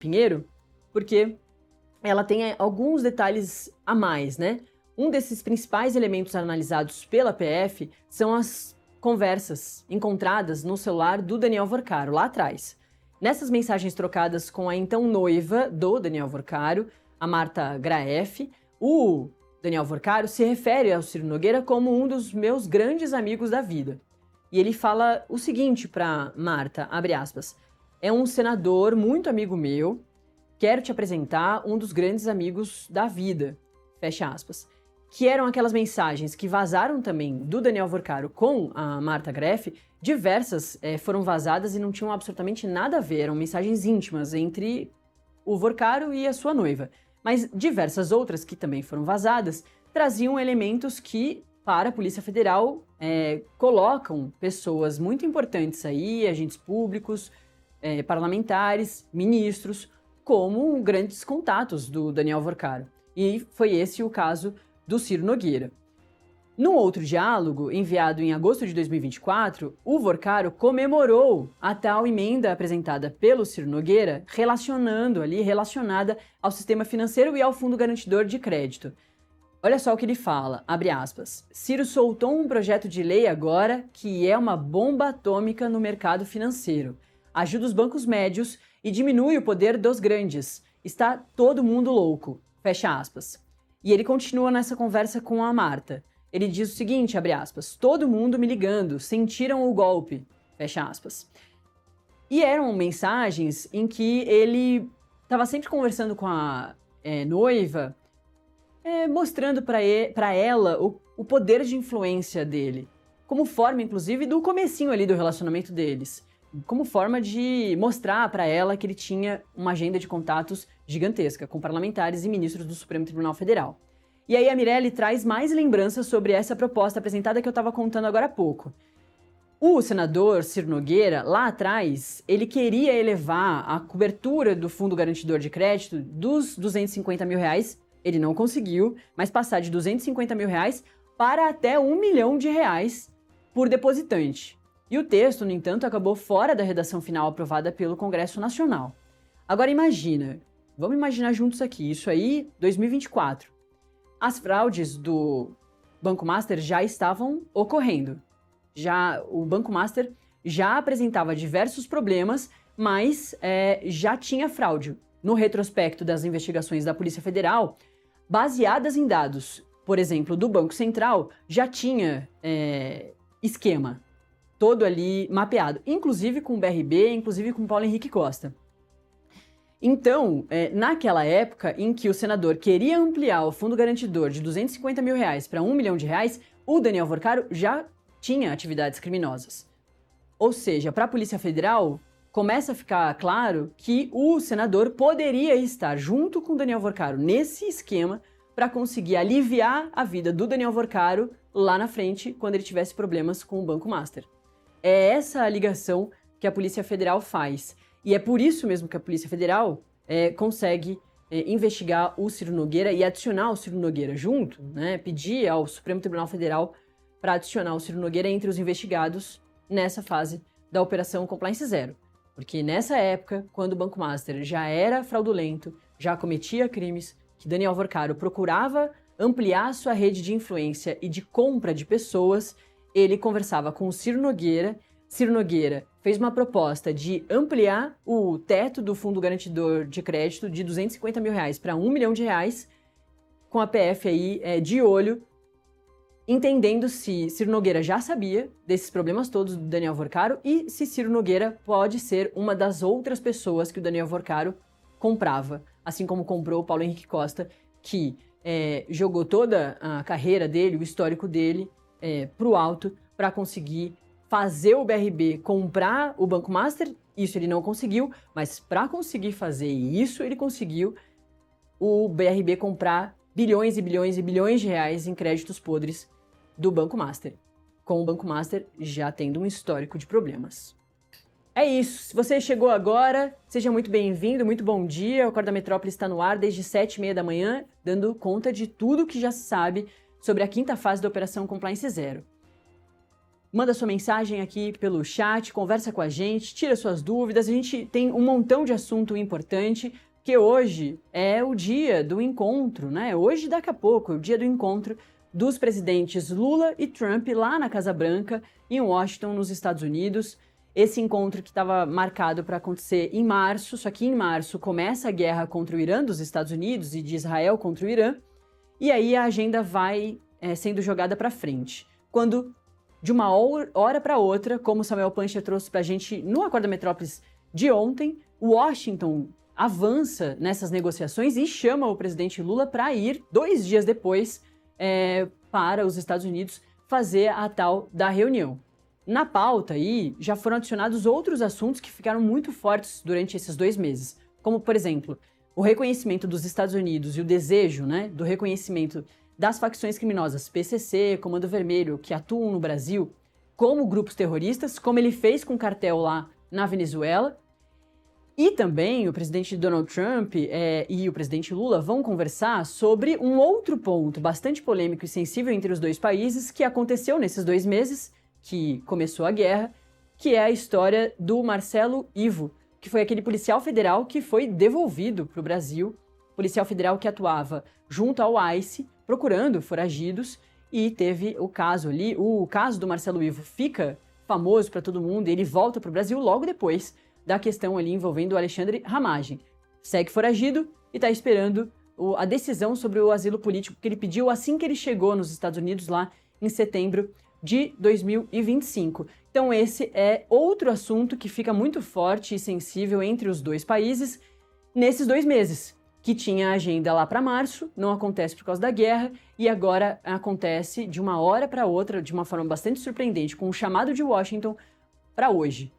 Pinheiro, porque ela tem alguns detalhes a mais, né? Um desses principais elementos analisados pela PF são as conversas encontradas no celular do Daniel Vorcaro, lá atrás. Nessas mensagens trocadas com a então noiva do Daniel Vorcaro, a Marta Graeff, o Daniel Vorcaro se refere ao Ciro Nogueira como um dos meus grandes amigos da vida. E ele fala o seguinte para Marta, abre aspas, é um senador muito amigo meu, quero te apresentar um dos grandes amigos da vida, fecha aspas. Que eram aquelas mensagens que vazaram também do Daniel Vorcaro com a Marta Graeff, diversas foram vazadas e não tinham absolutamente nada a ver, eram mensagens íntimas entre o Vorcaro e a sua noiva. Mas diversas outras que também foram vazadas traziam elementos que, para a Polícia Federal, colocam pessoas muito importantes aí, agentes públicos, parlamentares, ministros, como grandes contatos do Daniel Vorcaro. E foi esse o caso do Ciro Nogueira. Num outro diálogo, enviado em agosto de 2024, o Vorcaro comemorou a tal emenda apresentada pelo Ciro Nogueira, relacionada ao sistema financeiro e ao Fundo Garantidor de Crédito. Olha só o que ele fala, abre aspas, Ciro soltou um projeto de lei agora que é uma bomba atômica no mercado financeiro. Ajuda os bancos médios e diminui o poder dos grandes. Está todo mundo louco, fecha aspas. E ele continua nessa conversa com a Marta. Ele diz o seguinte, abre aspas, todo mundo me ligando, sentiram o golpe, fecha aspas. E eram mensagens em que ele estava sempre conversando com a noiva, mostrando para ela o poder de influência dele, como forma, inclusive, do comecinho ali do relacionamento deles, como forma de mostrar para ela que ele tinha uma agenda de contatos gigantesca com parlamentares e ministros do Supremo Tribunal Federal. E aí a Mirelle traz mais lembranças sobre essa proposta apresentada que eu estava contando agora há pouco. O senador Ciro Nogueira, lá atrás, ele queria elevar a cobertura do Fundo Garantidor de Crédito dos R$250 mil, ele não conseguiu, mas passar de R$250 mil para até R$1 milhão por depositante. E o texto, no entanto, acabou fora da redação final aprovada pelo Congresso Nacional. Agora vamos imaginar juntos aqui, isso aí, 2024. As fraudes do Banco Master já estavam ocorrendo. O Banco Master já apresentava diversos problemas, mas já tinha fraude. No retrospecto das investigações da Polícia Federal, baseadas em dados, por exemplo, do Banco Central, já tinha esquema todo ali mapeado, inclusive com o BRB, inclusive com Paulo Henrique Costa. Então, naquela época em que o senador queria ampliar o fundo garantidor de R$250 mil para R$1 milhão, o Daniel Vorcaro já tinha atividades criminosas. Ou seja, para a Polícia Federal, começa a ficar claro que o senador poderia estar junto com o Daniel Vorcaro nesse esquema para conseguir aliviar a vida do Daniel Vorcaro lá na frente, quando ele tivesse problemas com o Banco Master. É essa a ligação que a Polícia Federal faz. E é por isso mesmo que a Polícia Federal consegue investigar o Ciro Nogueira e adicionar o Ciro Nogueira junto, né? Pedir ao Supremo Tribunal Federal para adicionar o Ciro Nogueira entre os investigados nessa fase da Operação Compliance Zero. Porque nessa época, quando o Banco Master já era fraudulento, já cometia crimes, que Daniel Vorcaro procurava ampliar sua rede de influência e de compra de pessoas, ele conversava com o Ciro Nogueira. Ciro Nogueira fez uma proposta de ampliar o teto do Fundo Garantidor de Crédito de R$250 mil para R$1 milhão, com a PF aí de olho, entendendo se Ciro Nogueira já sabia desses problemas todos do Daniel Vorcaro e se Ciro Nogueira pode ser uma das outras pessoas que o Daniel Vorcaro comprava, assim como comprou o Paulo Henrique Costa, que jogou toda a carreira dele, o histórico dele, pro alto para conseguir fazer o BRB comprar o Banco Master. Isso ele não conseguiu, mas para conseguir fazer isso, ele conseguiu o BRB comprar bilhões e bilhões e bilhões de reais em créditos podres do Banco Master, com o Banco Master já tendo um histórico de problemas. É isso. Se você chegou agora, seja muito bem-vindo, muito bom dia. O Acorda Metrópole está no ar desde 7h30 da manhã, dando conta de tudo que já se sabe sobre a quinta fase da Operação Compliance Zero. Manda sua mensagem aqui pelo chat, conversa com a gente, tira suas dúvidas. A gente tem um montão de assunto importante, porque hoje é o dia do encontro, né? Hoje, daqui a pouco, é o dia do encontro dos presidentes Lula e Trump lá na Casa Branca, em Washington, nos Estados Unidos. Esse encontro que estava marcado para acontecer em março, só que em março começa a guerra contra o Irã dos Estados Unidos e de Israel contra o Irã, e aí a agenda vai sendo jogada para frente. Quando, de uma hora para outra, como o Samuel Pancher trouxe para a gente no Acorda Metrópolis de ontem, Washington avança nessas negociações e chama o presidente Lula para ir, 2 dias depois, para os Estados Unidos fazer a tal da reunião. Na pauta aí, já foram adicionados outros assuntos que ficaram muito fortes durante esses 2 meses, como, por exemplo, o reconhecimento dos Estados Unidos e o desejo, do reconhecimento das facções criminosas PCC, Comando Vermelho, que atuam no Brasil, como grupos terroristas, como ele fez com o cartel lá na Venezuela. E também o presidente Donald Trump e o presidente Lula vão conversar sobre um outro ponto bastante polêmico e sensível entre os dois países que aconteceu nesses 2 meses, que começou a guerra, que é a história do Marcelo Ivo, que foi aquele policial federal que foi devolvido para o Brasil, policial federal que atuava junto ao ICE, procurando foragidos, e teve o caso ali, o caso do Marcelo Ivo fica famoso para todo mundo, e ele volta para o Brasil logo depois da questão ali envolvendo o Alexandre Ramagem. Segue foragido e está esperando a decisão sobre o asilo político que ele pediu assim que ele chegou nos Estados Unidos lá em setembro de 2025. Então esse é outro assunto que fica muito forte e sensível entre os dois países nesses 2 meses, que tinha agenda lá para março, não acontece por causa da guerra, e agora acontece de uma hora para outra, de uma forma bastante surpreendente, com o chamado de Washington para hoje.